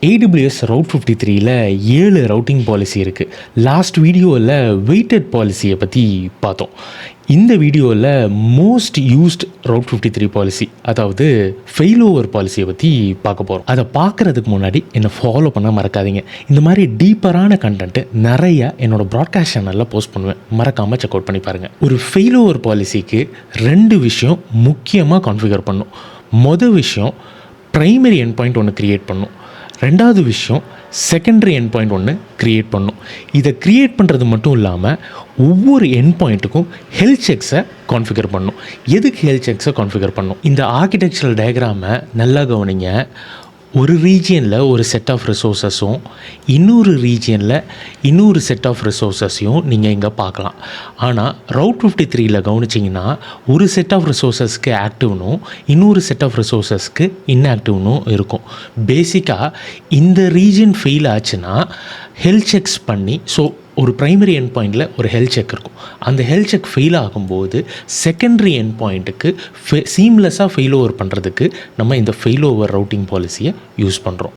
AWS route 53ல 7 routing policy இருக்குது. Last வீடியோவில் weighted பாலிசியை பற்றி பார்த்தோம். இந்த வீடியோவில் மோஸ்ட் யூஸ்ட் ரவுட் 53 பாலிசி, அதாவது ஃபெயில் ஓவர் பாலிசியை பற்றி பார்க்க போகிறோம். அதை பார்க்குறதுக்கு முன்னாடி என்னை ஃபாலோ பண்ண மறக்காதீங்க. இந்த மாதிரி டீப்பரான கண்டென்ட்டு நிறையா என்னோட ப்ராட்காஸ்ட் சேனலில் போஸ்ட் பண்ணுவேன். மறக்காமல் செக் அவுட் பண்ணி பாருங்கள். ஒரு ஃபெயில் ஓவர் பாலிசிக்கு 2 விஷயம் முக்கியமாக கான்ஃபிகர் பண்ணும். மொதல் விஷயம், ப்ரைமரி எண்ட் பாயிண்ட் ஒன்று க்ரியேட் பண்ணும். ரெண்டாவது விஷயம், செகண்டரி எண்ட் பாயிண்ட் ஒன்று க்ரியேட் பண்ணும். இதை க்ரியேட் பண்ணுறது மட்டும் இல்லாமல் ஒவ்வொரு எண்ட் பாயிண்ட்டுக்கும் ஹெல்த் செக்ஸை கான்ஃபிகர் பண்ணும். எதுக்கு ஹெல்த் செக்ஸை கான்ஃபிகர் பண்ணும்? இந்த ஆர்கிடெக்சரல் டயக்ராமை நல்லா கவனிங்க. ஒரு ரீஜியனில் ஒரு செட் ஆஃப் ரிசோர்ஸஸும் இன்னொரு ரீஜியனில் இன்னொரு செட் ஆஃப் ரிசோர்ஸஸையும் நீங்கள் இங்கே பார்க்கலாம். ஆனால் ரவுட் 53ல் கவனிச்சிங்கன்னா ஒரு செட் ஆஃப் ரிசோர்ஸஸ்க்கு ஆக்டிவ்னும் இன்னொரு செட் ஆஃப் ரிசோர்ஸஸ்க்கு இன்ஆக்டிவ்னும் இருக்கும். பேசிக்காக இந்த ரீஜியன் ஃபெயில் ஆச்சுன்னா ஹெல்த் செக்ஸ் பண்ணி, ஸோ ஒரு ப்ரைமரி எண்ட் பாயிண்டில் ஒரு ஹெல்த் செக் இருக்கும். அந்த ஹெல்த் செக் ஃபெயில் ஆகும்போது செகண்டரி எண்ட் பாயிண்ட்டுக்கு சீம்லெஸ்ஸாக ஃபெயில் ஓவர் பண்ணுறதுக்கு நம்ம இந்த ஃபெயில் ஓவர் ரவுட்டிங் பாலிசியை யூஸ் பண்ணுறோம்.